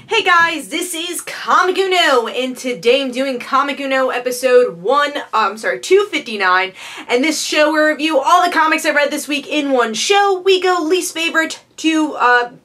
Hey guys, this is Comic Uno, and today I'm doing Comic Uno episode 259, and this show will review all the comics I read this week in one show. We go least favorite to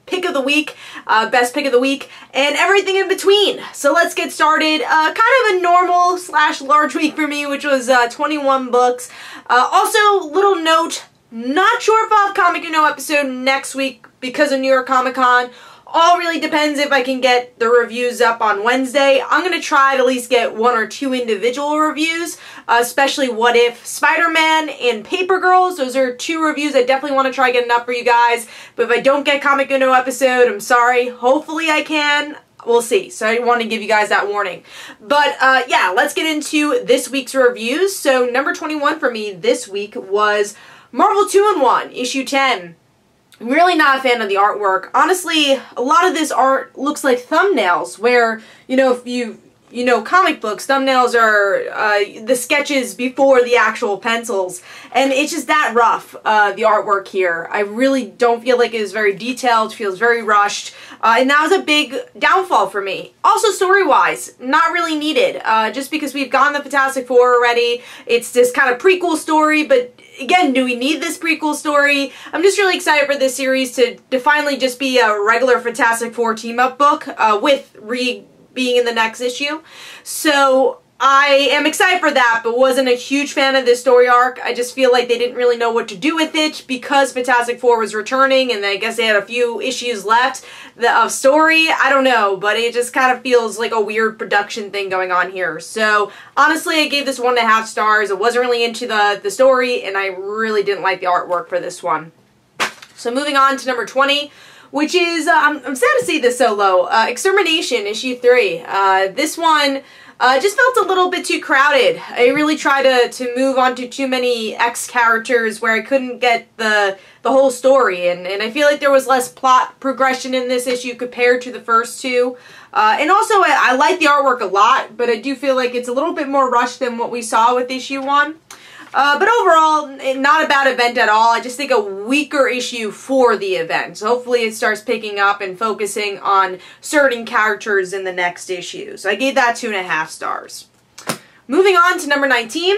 pick of the week, best pick of the week, and everything in between. So let's get started. Kind of a normal / large week for me, which was 21 books. Also, little note, not sure if I'll have Comic Uno episode next week because of New York Comic Con. All really depends if I can get the reviews up on Wednesday. I'm going to try to at least get 1 or 2 individual reviews, especially What If, Spider-Man, and Paper Girls. Those are 2 reviews I definitely want to try getting up for you guys. But if I don't get Comic Uno episode, I'm sorry. Hopefully I can. We'll see. So I want to give you guys that warning. But yeah, let's get into this week's reviews. So number 21 for me this week was Marvel 2-in-1, issue 10. I'm really not a fan of the artwork. Honestly, a lot of this art looks like thumbnails, where, you know, if you know comic books, thumbnails are the sketches before the actual pencils, and it's just that rough, the artwork here. I really don't feel like it is very detailed, feels very rushed, and that was a big downfall for me. Also, story-wise, not really needed, just because we've gotten the Fantastic Four already. It's this kind of prequel story, but again, do we need this prequel story? I'm just really excited for this series to finally just be a regular Fantastic Four team-up book, with Reed being in the next issue. So I am excited for that, but wasn't a huge fan of this story arc. I just feel like they didn't really know what to do with it because Fantastic Four was returning, and I guess they had a few issues left of story. I don't know, but it just kind of feels like a weird production thing going on here. So honestly, I gave this 1.5 stars. I wasn't really into the story, and I really didn't like the artwork for this one. So moving on to number 20, which is, I'm sad to see this so low, Extermination, issue 3. This one just felt a little bit too crowded. I really tried to move on to too many X characters where I couldn't get the whole story, and I feel like there was less plot progression in this issue compared to the first 2. And also, I like the artwork a lot, but I do feel like it's a little bit more rushed than what we saw with issue 1. But overall, not a bad event at all. I just think a weaker issue for the event. So hopefully it starts picking up and focusing on certain characters in the next issue. So I gave that 2.5 stars. Moving on to number 19,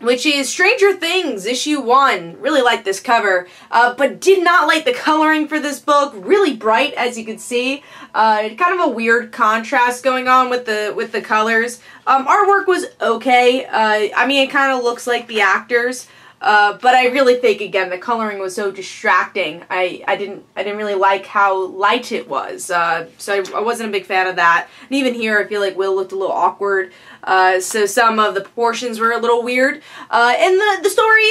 which is Stranger Things, issue 1. Really like this cover, but did not like the coloring for this book. Really bright, as you can see. Kind of a weird contrast going on with the colors. Artwork was okay. I mean, it kind of looks like the actors, but I really think, again, the coloring was so distracting. I didn't really like how light it was, so I wasn't a big fan of that. And even here, I feel like Will looked a little awkward. So some of the proportions were a little weird. And the story,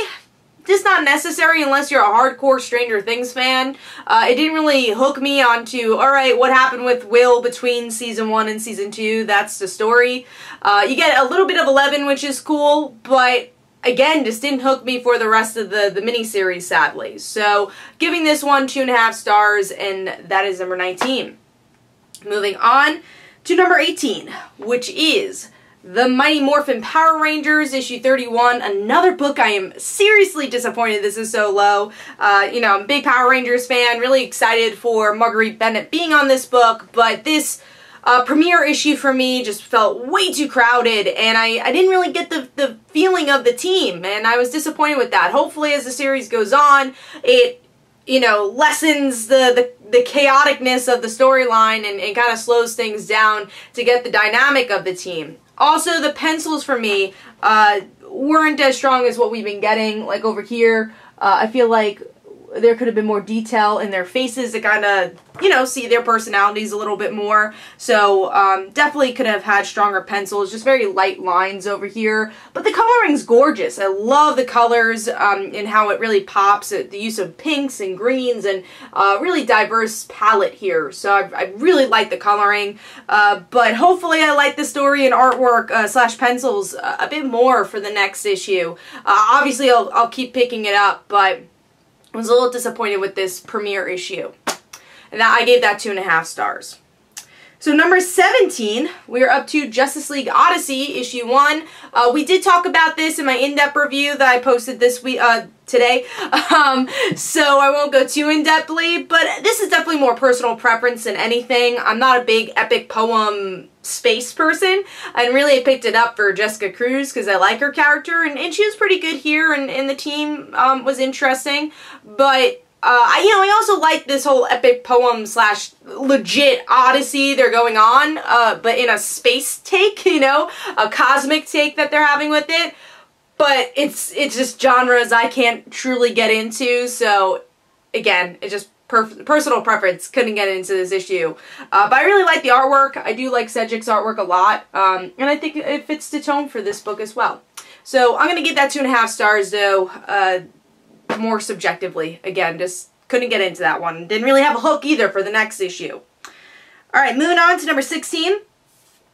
just not necessary unless you're a hardcore Stranger Things fan. It didn't really hook me onto, alright, what happened with Will between season 1 and season 2, that's the story. You get a little bit of 11, which is cool, but again, just didn't hook me for the rest of the miniseries, sadly. So, giving this one 2.5 stars, and that is number 19. Moving on to number 18, which is The Mighty Morphin Power Rangers, issue 31. Another book I am seriously disappointed this is so low. You know, I'm a big Power Rangers fan, really excited for Marguerite Bennett being on this book, but this premiere issue for me just felt way too crowded, and I didn't really get the feeling of the team, and I was disappointed with that. Hopefully, as the series goes on, it, you know, lessens the chaoticness of the storyline and kind of slows things down to get the dynamic of the team. Also, the pencils for me weren't as strong as what we've been getting. Like over here, I feel like there could have been more detail in their faces to kind of, you know, see their personalities a little bit more. So, definitely could have had stronger pencils. Just very light lines over here. But the coloring's gorgeous. I love the colors and how it really pops. The use of pinks and greens and really diverse palette here. So, I really like the coloring. But hopefully I like the story and artwork / pencils a bit more for the next issue. Obviously, I'll keep picking it up, but I was a little disappointed with this premiere issue. And I gave that 2.5 stars. So number 17, we are up to Justice League Odyssey, issue 1. We did talk about this in my in-depth review that I posted this week, today, so I won't go too in-depthly, but this is definitely more personal preference than anything. I'm not a big epic poem space person, and really I picked it up for Jessica Cruz because I like her character, and she was pretty good here, and the team was interesting, but I also like this whole epic poem slash legit Odyssey they're going on, but in a space take, you know, a cosmic take that they're having with it. But it's just genres I can't truly get into, so again, it's just personal preference. Couldn't get into this issue. But I really like the artwork. I do like Cedric's artwork a lot, and I think it fits the tone for this book as well. So I'm going to give that 2.5 stars, though, more subjectively. Again, just couldn't get into that one. Didn't really have a hook either for the next issue. Alright, moving on to number 16.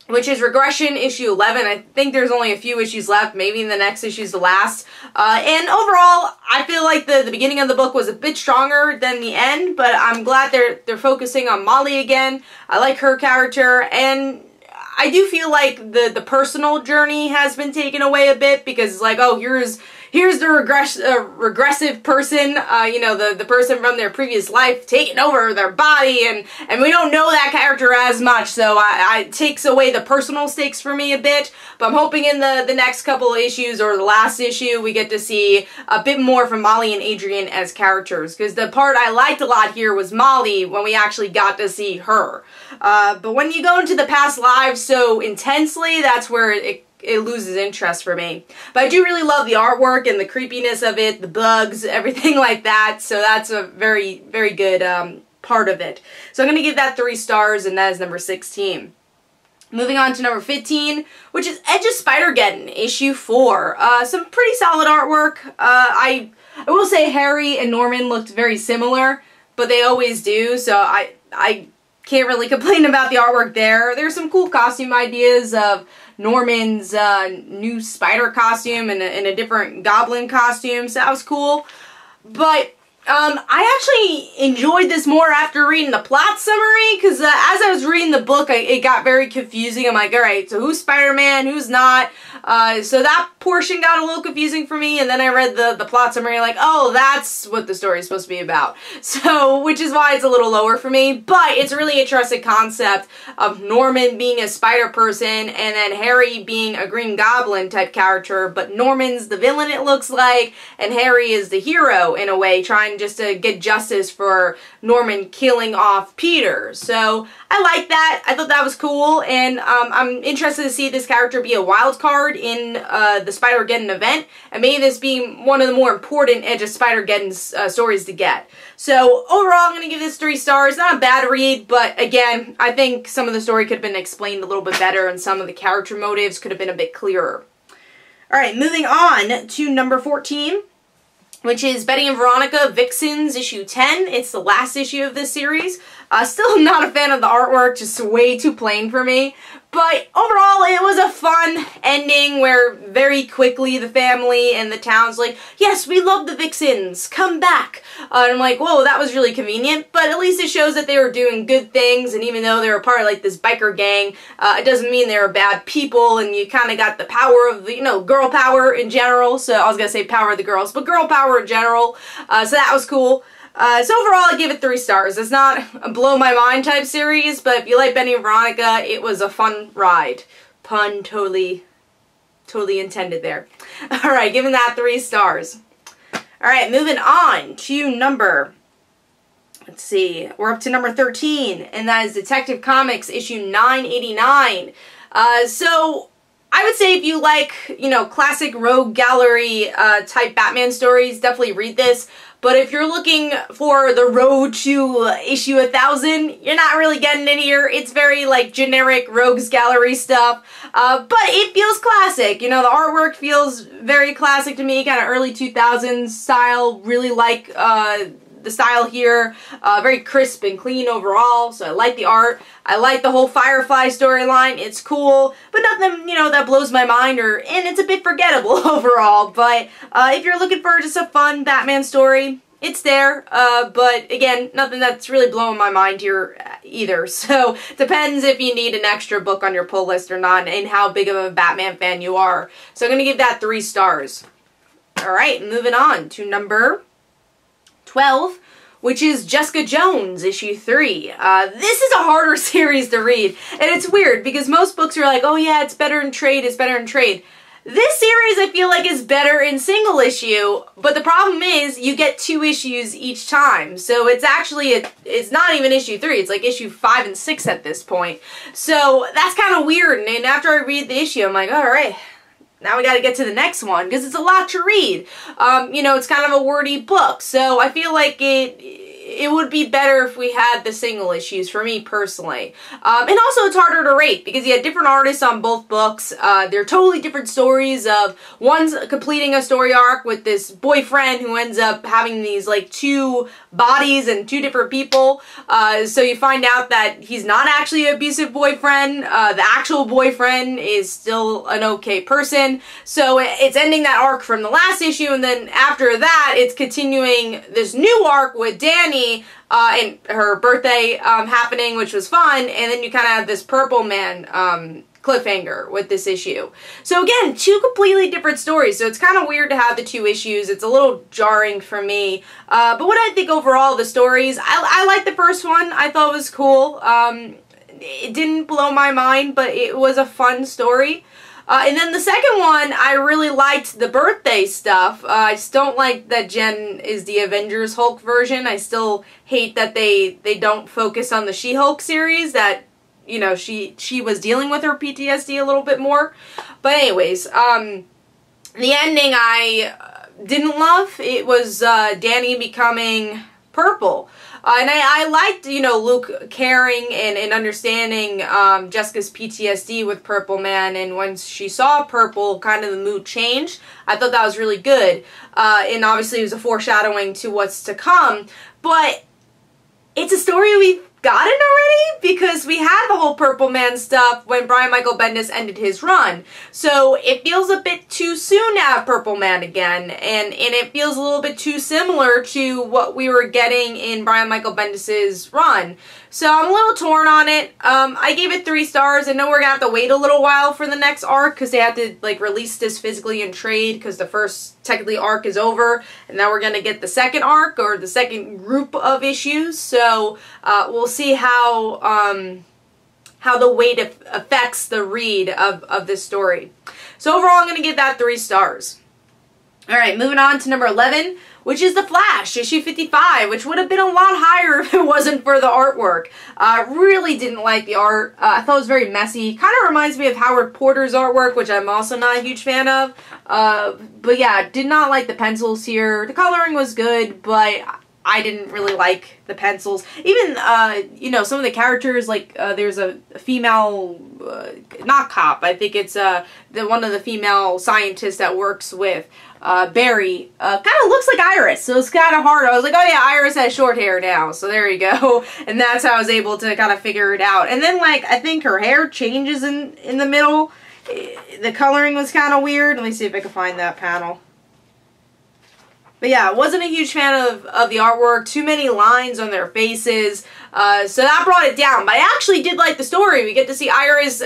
Which is Regression, issue 11. I think there's only a few issues left. Maybe the next issue is the last. And overall, I feel like the beginning of the book was a bit stronger than the end, but I'm glad they're focusing on Molly again. I like her character, and I do feel like the personal journey has been taken away a bit, because it's like, oh, here's the regressive person, you know, the person from their previous life taking over their body, and we don't know that character as much, so it takes away the personal stakes for me a bit, but I'm hoping in the next couple of issues, or the last issue, we get to see a bit more from Molly and Adrian as characters, because the part I liked a lot here was Molly, when we actually got to see her. But when you go into the past lives so intensely, that's where it loses interest for me. But I do really love the artwork and the creepiness of it, the bugs, everything like that, so that's a very, very good part of it. So I'm going to give that 3 stars, and that is number 16. Moving on to number 15, which is Edge of Spider-Geddon, issue 4. Some pretty solid artwork. I will say Harry and Norman looked very similar, but they always do, so I can't really complain about the artwork there. There's some cool costume ideas of Norman's new spider costume and a different goblin costume, so that was cool. But I actually enjoyed this more after reading the plot summary, because as I was reading the book, it got very confusing. I'm like, alright, so who's Spider-Man, who's not? So that portion got a little confusing for me, and then I read the plot summary, like, oh, that's what the story is supposed to be about. So, which is why it's a little lower for me, but it's a really interesting concept of Norman being a spider person, and then Harry being a Green Goblin type character, but Norman's the villain, it looks like, and Harry is the hero, in a way, trying just to get justice for Norman killing off Peter. So, I like that. I thought that was cool, and I'm interested to see this character be a wild card in the Spider-Geddon event, and maybe this being one of the more important Edge of Spider-Geddon's stories to get. So overall, I'm going to give this 3 stars. Not a bad read, but again, I think some of the story could have been explained a little bit better, and some of the character motives could have been a bit clearer. Alright, moving on to number 14, which is Betty and Veronica, Vixens, issue 10. It's the last issue of this series. Still not a fan of the artwork, just way too plain for me. But overall, it was a fun ending where very quickly the family and the town's like, yes, we love the Vixens, come back. And I'm like, whoa, that was really convenient. But at least it shows that they were doing good things, and even though they were part of like this biker gang, it doesn't mean they were bad people, and you kind of got the power of the, you know, girl power in general. So I was going to say power of the girls, but girl power in general. So that was cool. So overall, I give it 3 stars. It's not a blow my mind type series, but if you like Betty and Veronica, it was a fun ride. Pun totally intended there. Alright, giving that 3 stars. Alright, moving on to number, let's see, we're up to number 13, and that is Detective Comics issue 989. So I would say if you like, you know, classic Rogue Gallery type Batman stories, definitely read this. But if you're looking for the road to issue 1000, you're not really getting it here. It's very, like, generic Rogues Gallery stuff. But it feels classic. You know, the artwork feels very classic to me, kind of early 2000s style. Really like the style here. Very crisp and clean overall, so I like the art. I like the whole Firefly storyline. It's cool, but nothing, you know, that blows my mind, and it's a bit forgettable overall. But if you're looking for just a fun Batman story, it's there. But again, nothing that's really blowing my mind here either. So depends if you need an extra book on your pull list or not and how big of a Batman fan you are. So I'm going to give that 3 stars. Alright, moving on to number 12, which is Jessica Jones, issue 3. This is a harder series to read, and it's weird because most books are like, oh yeah, it's better in trade, it's better in trade. This series I feel like is better in single issue, but the problem is you get 2 issues each time. So it's actually, it's not even issue 3, it's like issue 5 and 6 at this point. So that's kind of weird, and after I read the issue, I'm like, alright, now we gotta get to the next one, because it's a lot to read. You know, it's kind of a wordy book, so I feel like it would be better if we had the single issues, for me personally. And also it's harder to rate, because you had different artists on both books. They're totally different stories of, one's completing a story arc with this boyfriend who ends up having these, like, 2 bodies and 2 different people. So you find out that he's not actually an abusive boyfriend. The actual boyfriend is still an okay person. So it's ending that arc from the last issue, and then after that, it's continuing this new arc with Danny and her birthday happening, which was fun, and then you kind of have this Purple Man cliffhanger with this issue. So again, 2 completely different stories, so it's kind of weird to have the 2 issues. It's a little jarring for me. But what I think overall of the stories, I like the first one. I thought it was cool. It didn't blow my mind, but it was a fun story. And then the second one, I really liked the birthday stuff. I just don't like that Jen is the Avengers Hulk version. I still hate that they don't focus on the She-Hulk series, that, you know, she was dealing with her PTSD a little bit more. But anyways, the ending I didn't love. It was Danny becoming purple. And I liked, you know, Luke caring and understanding Jessica's PTSD with Purple Man, and when she saw Purple, kind of the mood changed. I thought that was really good. And obviously it was a foreshadowing to what's to come, but it's a story we've gotten already, because we had the whole Purple Man stuff when Brian Michael Bendis ended his run. So it feels a bit too soon to have Purple Man again, and it feels a little bit too similar to what we were getting in Brian Michael Bendis' run. So I'm a little torn on it. I gave it 3 stars. I know we're gonna have to wait a little while for the next arc, because they have to, like, release this physically in trade, because the first, technically, arc is over, and now we're gonna get the second arc, or the second group of issues. So we'll see how the wait affects the read of this story. So overall, I'm gonna give that 3 stars. Alright, moving on to number 11, which is The Flash, issue 55, which would have been a lot higher if it wasn't for the artwork. Really didn't like the art. I thought it was very messy. Kind of reminds me of Howard Porter's artwork, which I'm also not a huge fan of. But yeah, did not like the pencils here. The coloring was good, but I didn't really like the pencils. Even, you know, some of the characters, like, there's a female, not cop, I think it's one of the female scientists that works with Barry, kind of looks like Iris, so it's kind of hard. I was like, oh yeah, Iris has short hair now, so there you go. And that's how I was able to kind of figure it out. And then, like, I think her hair changes in the middle. The coloring was kind of weird. Let me see if I can find that panel. But yeah, I wasn't a huge fan of the artwork. Too many lines on their faces. So that brought it down. But I actually did like the story. We get to see Iris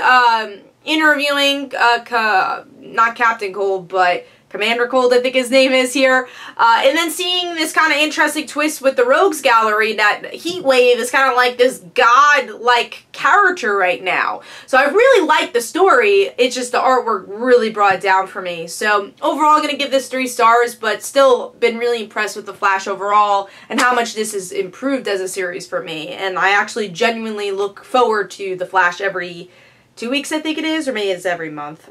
interviewing, not Captain Cold, but Commander Cold, I think his name is here. And then seeing this kind of interesting twist with the Rogues Gallery, that Heatwave is kind of like this god-like character right now. So I really liked the story, it's just the artwork really brought it down for me. So overall I'm going to give this 3 stars, but still been really impressed with The Flash overall and how much this has improved as a series for me. And I actually genuinely look forward to The Flash every 2 weeks, I think it is, or maybe it's every month.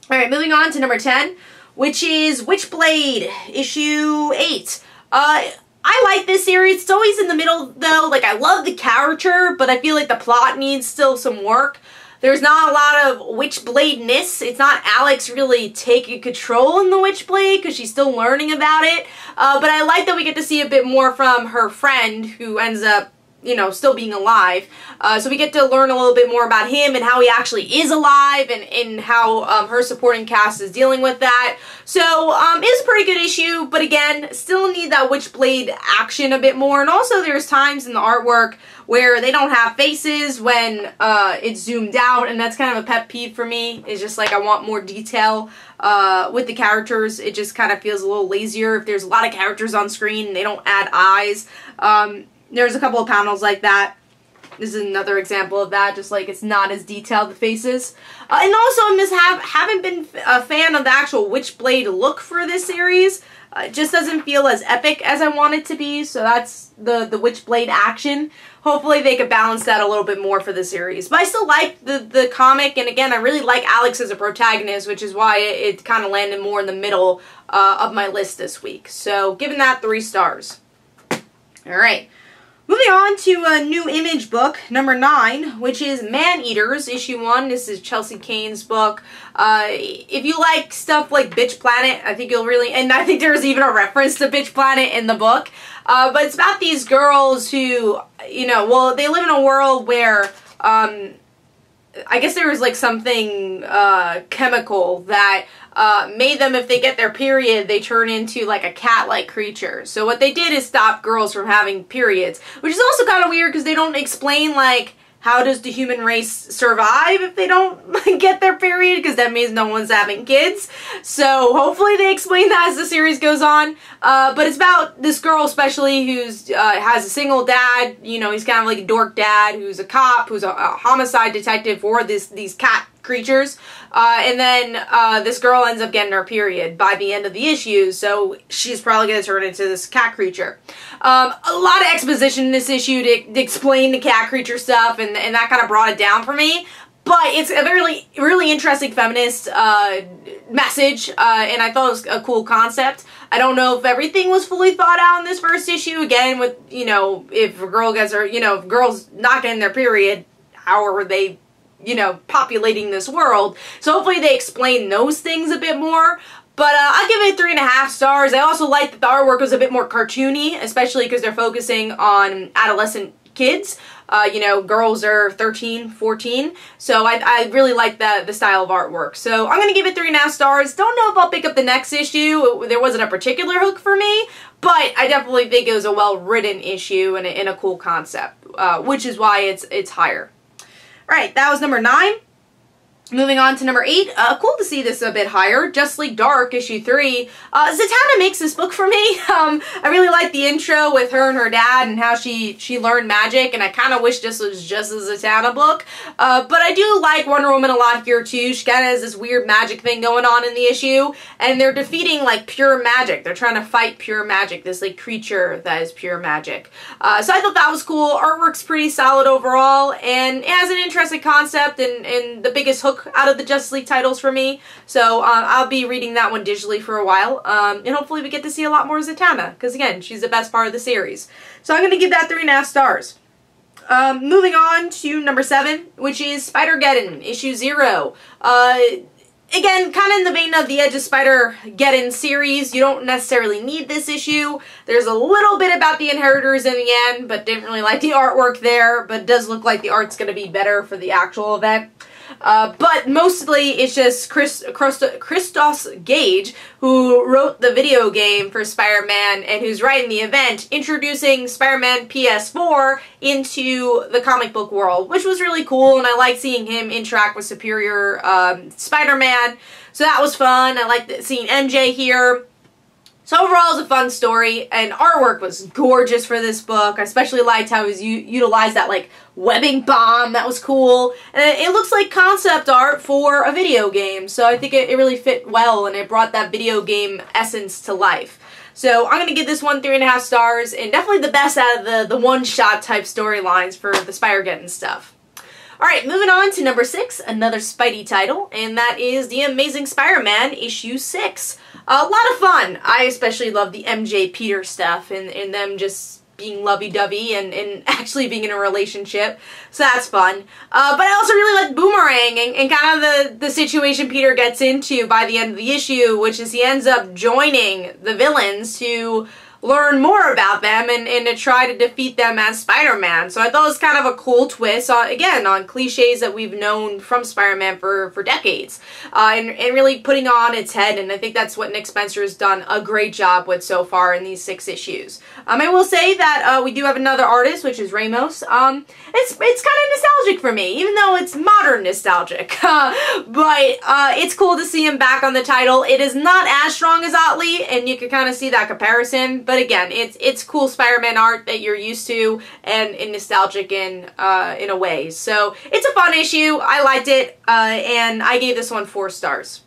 Alright, moving on to number 10, which is Witchblade, issue 8. I like this series. It's always in the middle, though. Like, I love the character, but I feel like the plot needs still some work. There's not a lot of Witchblade-ness. It's not Alex really taking control in the Witchblade, because she's still learning about it. But I like that we get to see a bit more from her friend, who ends up, you know, still being alive. So we get to learn a little bit more about him and how he actually is alive, and how her supporting cast is dealing with that. So it's a pretty good issue, but again, still need that Witchblade action a bit more. And also there's times in the artwork where they don't have faces when it's zoomed out, and that's kind of a pet peeve for me. It's just like I want more detail with the characters. It just kind of feels a little lazier if there's a lot of characters on screen and they don't add eyes. There's a couple of panels like that. This is another example of that, just like it's not as detailed, the faces. And also I haven't been a fan of the actual Witchblade look for this series. It just doesn't feel as epic as I want it to be, so that's the Witchblade action. Hopefully they could balance that a little bit more for the series. But I still like the comic, and again, I really like Alex as a protagonist, which is why it kind of landed more in the middle of my list this week. So giving that 3 stars. Alright. Moving on to a new Image book, number 9, which is Maneaters, issue 1. This is Chelsea Cain's book. If you like stuff like Bitch Planet, I think you'll really, and I think there's even a reference to Bitch Planet in the book. But it's about these girls who, you know, well, they live in a world where, I guess there was like something chemical that made them, if they get their period, they turn into like a cat-like creature. So what they did is stop girls from having periods, which is also kind of weird because they don't explain like how does the human race survive if they don't like, get their period, because that means no one's having kids. So hopefully they explain that as the series goes on. But it's about this girl especially who's has a single dad. You know, he's kind of like a dork dad who's a cop, who's a homicide detective for these cat creatures, and then this girl ends up getting her period by the end of the issue, so she's probably going to turn into this cat creature. A lot of exposition in this issue to explain the cat creature stuff, and that kind of brought it down for me. But it's a really interesting feminist message, and I thought it was a cool concept. I don't know if everything was fully thought out in this first issue. Again, with, you know, if a girl gets her, you know, if girls not getting their period, how are they, you know, populating this world? So hopefully they explain those things a bit more. But I'll give it 3.5 stars. I also like that the artwork was a bit more cartoony, especially because they're focusing on adolescent kids. You know, girls are 13, 14. So I really like the style of artwork. So I'm going to give it 3.5 stars. Don't know if I'll pick up the next issue. There wasn't a particular hook for me, but I definitely think it was a well-written issue and a cool concept, which is why it's higher. Alright, that was number 9. Moving on to number 8. Cool to see this a bit higher. Just League Dark, issue 3. Zatanna makes this book for me. I really like the intro with her and her dad and how she learned magic, and I kind of wish this was just a Zatanna book. But I do like Wonder Woman a lot here too. She kind of has this weird magic thing going on in the issue, and they're defeating like pure magic. They're trying to fight pure magic, this like creature that is pure magic. So I thought that was cool. Artwork's pretty solid overall, and it has an interesting concept and the biggest hook out of the Justice League titles for me. So I'll be reading that one digitally for a while, and hopefully we get to see a lot more Zatanna, because again, she's the best part of the series. So I'm going to give that 3.5 stars. Moving on to number 7, which is Spider-Geddon, issue 0. Again, kind of in the vein of the Edge of Spider-Geddon series, you don't necessarily need this issue. There's a little bit about the Inheritors in the end, but didn't really like the artwork there, but it does look like the art's going to be better for the actual event. But mostly it's just Christos Gage, who wrote the video game for Spider-Man and who's writing the event, introducing Spider-Man PS4 into the comic book world, which was really cool, and I like seeing him interact with Superior Spider-Man, so that was fun. I liked seeing MJ here. So overall, it was a fun story, and artwork was gorgeous for this book. I especially liked how he utilized that, like, webbing bomb. That was cool. And it looks like concept art for a video game, so I think it really fit well, and it brought that video game essence to life. So I'm going to give this one 3.5 stars, and definitely the best out of the one-shot type storylines for the Spider-Geddon stuff. Alright, moving on to number 6, another Spidey title, and that is The Amazing Spider-Man, issue 6. A lot of fun. I especially love the MJ Peter stuff and them just being lovey-dovey and actually being in a relationship, so that's fun. But I also really like Boomerang and kind of the situation Peter gets into by the end of the issue, which is he ends up joining the villains who learn more about them and to try to defeat them as Spider-Man. So I thought it was kind of a cool twist, again, on cliches that we've known from Spider-Man for decades, and really putting on its head, and I think that's what Nick Spencer has done a great job with so far in these 6 issues. I will say that we do have another artist, which is Ramos. It's kind of nostalgic for me, even though it's modern nostalgic, but it's cool to see him back on the title. It is not as strong as Otley, and you can kind of see that comparison, but again, it's cool Spider-Man art that you're used to, and nostalgic in a way. So it's a fun issue. I liked it, and I gave this one 4 stars.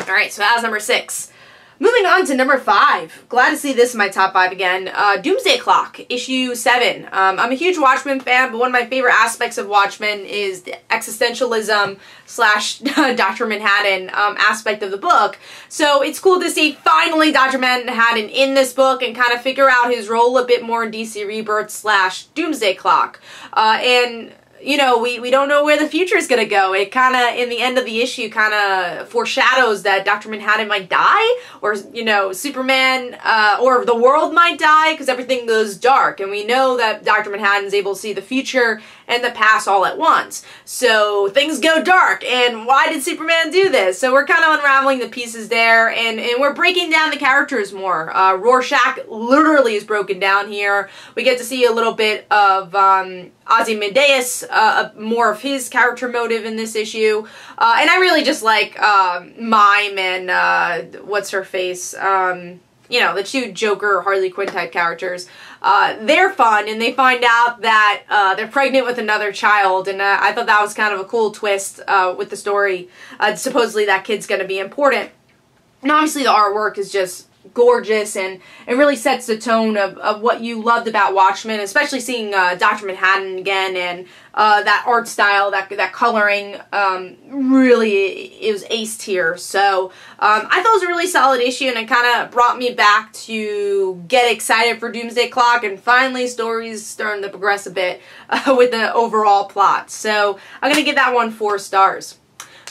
Alright, so that was number 6. Moving on to number 5. Glad to see this in my top 5 again. Doomsday Clock, issue 7. I'm a huge Watchmen fan, but one of my favorite aspects of Watchmen is the existentialism slash Dr. Manhattan aspect of the book. So it's cool to see finally Dr. Manhattan in this book and kind of figure out his role a bit more in DC Rebirth slash Doomsday Clock. And you know, we don't know where the future is going to go. It kind of, in the end of the issue, kind of foreshadows that Dr. Manhattan might die, or, you know, Superman, or the world might die, because everything goes dark. And we know that Dr. Manhattan's able to see the future and the past all at once. So things go dark, and why did Superman do this? So we're kind of unraveling the pieces there, and we're breaking down the characters more. Rorschach literally is broken down here. We get to see a little bit of Ozymandias, more of his character motive in this issue. And I really just like Mime and what's-her-face, you know, the 2 Joker, Harley Quinn type characters. They're fun, and they find out that they're pregnant with another child, and I thought that was kind of a cool twist with the story. Supposedly that kid's going to be important. And obviously the artwork is just gorgeous, and it really sets the tone of what you loved about Watchmen, especially seeing Dr. Manhattan again, and that art style, that coloring, really, it was aced here. So I thought it was a really solid issue, and it kind of brought me back to get excited for Doomsday Clock, and finally stories starting to progress a bit with the overall plot. So I'm going to give that one 4 stars.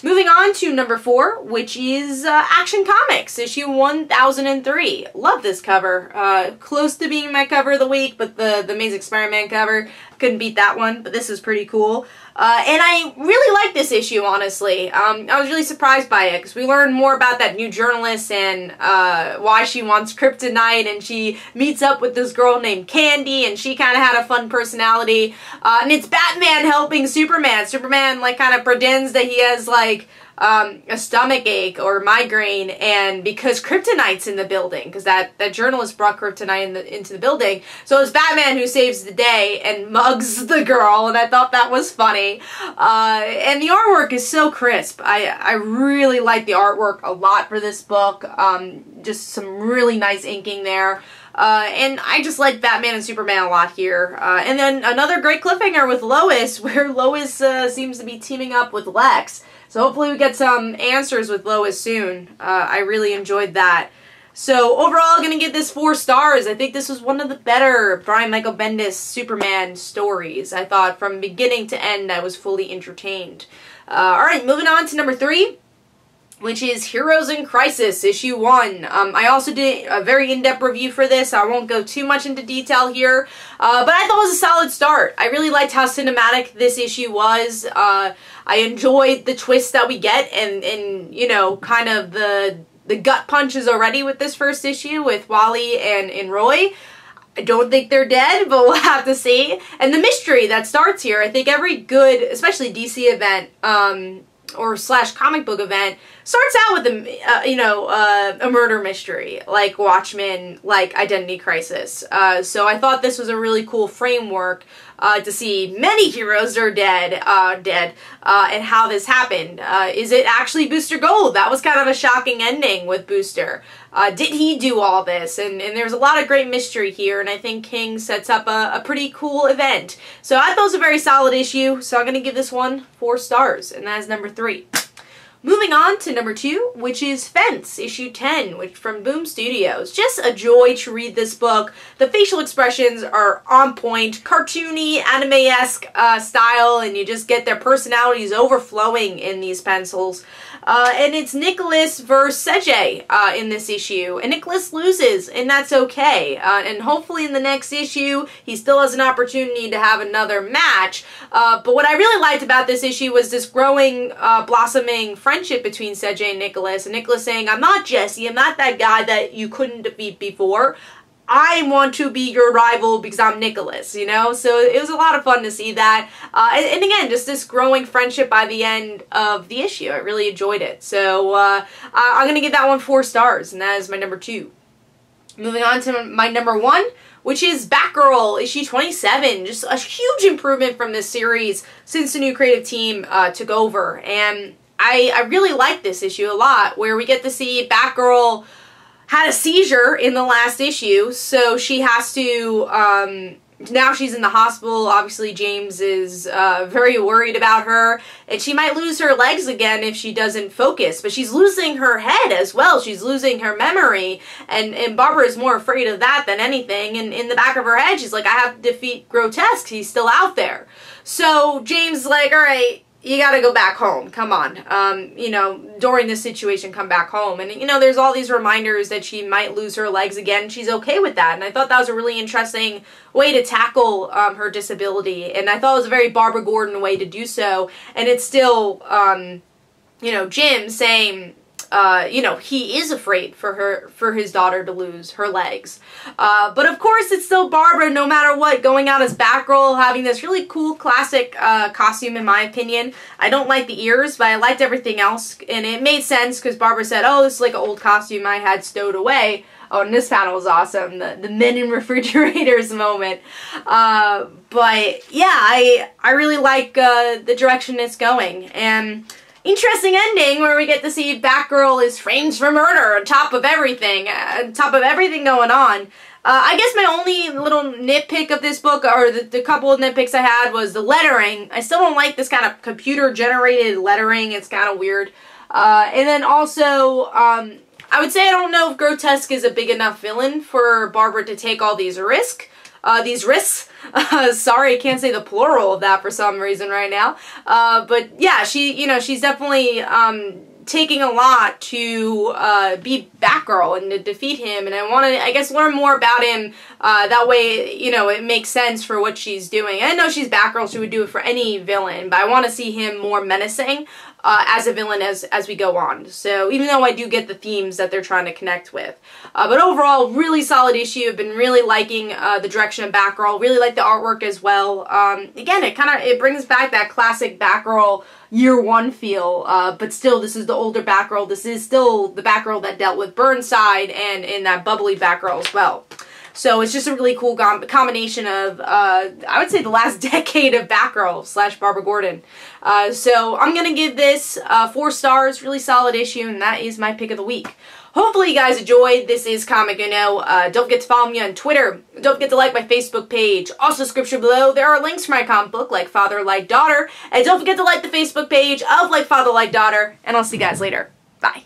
Moving on to number 4, which is Action Comics, issue 1003. Love this cover. Close to being my cover of the week, but the Amazing Spider-Man cover, couldn't beat that one, but this is pretty cool. And I really like this issue, honestly. I was really surprised by it, because we learned more about that new journalist and why she wants kryptonite, and she meets up with this girl named Candy, and she kind of had a fun personality. And it's Batman helping Superman. Superman, like, kind of pretends that he has, like, a stomach ache or migraine, and because kryptonite's in the building, because that journalist brought kryptonite into the building, so it's Batman who saves the day and mugs the girl, and I thought that was funny. And the artwork is so crisp. I really like the artwork a lot for this book. Just some really nice inking there. And I just like Batman and Superman a lot here. And then another great cliffhanger with Lois, where Lois seems to be teaming up with Lex. So hopefully we get some answers with Lois soon. I really enjoyed that. So overall, I'm going to give this 4 stars. I think this was one of the better Brian Michael Bendis Superman stories. I thought from beginning to end I was fully entertained. Alright, moving on to number 3, which is Heroes in Crisis, issue 1. I also did a very in-depth review for this. I won't go too much into detail here, but I thought it was a solid start. I really liked how cinematic this issue was. I enjoyed the twists that we get, and you know, kind of the gut punches already with this first issue with Wally and Roy. I don't think they're dead, but we'll have to see. And the mystery that starts here, I think every good, especially DC event, or slash comic book event, starts out with a murder mystery, like Watchmen, like Identity Crisis. So I thought this was a really cool framework to see many heroes are dead, and how this happened. Is it actually Booster Gold? That was kind of a shocking ending with Booster. Did he do all this? And there's a lot of great mystery here, and I think King sets up a pretty cool event. So I thought it was a very solid issue, so I'm going to give this one 4 stars, and that is number 3. Moving on to number 2, which is Fence, issue 10, which from Boom Studios. Just a joy to read this book. The facial expressions are on point, cartoony, anime-esque style, and you just get their personalities overflowing in these pencils. and it's Nicholas versus Seje in this issue, and Nicholas loses, and that's okay, and hopefully in the next issue he still has an opportunity to have another match, but what I really liked about this issue was this growing, blossoming friendship between Seje and Nicholas saying, I'm not Jesse, I'm not that guy that you couldn't defeat before, I want to be your rival because I'm Nicholas, you know? So it was a lot of fun to see that. And again, just this growing friendship by the end of the issue. I really enjoyed it. So I'm going to give that one 4 stars, and that is my number 2. Moving on to my number 1, which is Batgirl, issue 27. Just a huge improvement from this series since the new creative team took over. And I really like this issue a lot, where we get to see Batgirl had a seizure in the last issue, so she has to, now she's in the hospital. Obviously James is very worried about her, and she might lose her legs again if she doesn't focus, but she's losing her head as well. She's losing her memory, and Barbara is more afraid of that than anything, and in the back of her head she's like, I have to defeat Grotesque, he's still out there. So James is like, alright, you gotta go back home, come on, you know, during this situation, come back home. And, you know, there's all these reminders that she might lose her legs again. She's okay with that, and I thought that was a really interesting way to tackle her disability, and I thought it was a very Barbara Gordon way to do so, and it's still, you know, Jim saying, you know, he is afraid for his daughter to lose her legs. But of course it's still Barbara, no matter what, going out as Batgirl, having this really cool classic costume in my opinion. I don't like the ears, but I liked everything else, and it made sense because Barbara said, oh, this is like an old costume I had stowed away. Oh, and this panel was awesome, the men in refrigerators moment. But yeah, I really like the direction it's going, and interesting ending where we get to see Batgirl is framed for murder on top of everything going on. I guess my only little nitpick of this book, or the couple of nitpicks I had, was the lettering. I still don't like this kind of computer-generated lettering. It's kind of weird. And then also, I would say I don't know if Grotesque is a big enough villain for Barbara to take all these risks. Sorry, I can't say the plural of that for some reason right now. But yeah, she's definitely taking a lot to be Batgirl and to defeat him, and I want to, I guess, learn more about him. That way, you know, it makes sense for what she's doing. I know she's Batgirl, she would do it for any villain, but I want to see him more menacing as a villain as we go on. So even though I do get the themes that they're trying to connect with. But overall, really solid issue. I've been really liking the direction of Batgirl. Really like the artwork as well. Again, it brings back that classic Batgirl year 1 feel, but still this is the older Batgirl. This is still the Batgirl that dealt with Burnside and in that bubbly Batgirl as well. So it's just a really cool combination of, I would say, the last decade of Batgirl / Barbara Gordon. So I'm going to give this 4 stars, really solid issue, and that is my pick of the week. Hopefully you guys enjoyed. This is Comic Uno. Don't forget to follow me on Twitter. Don't forget to like my Facebook page. Also, description below, there are links for my comic book, Like Father, Like Daughter. And don't forget to like the Facebook page of Like Father, Like Daughter. And I'll see you guys later. Bye.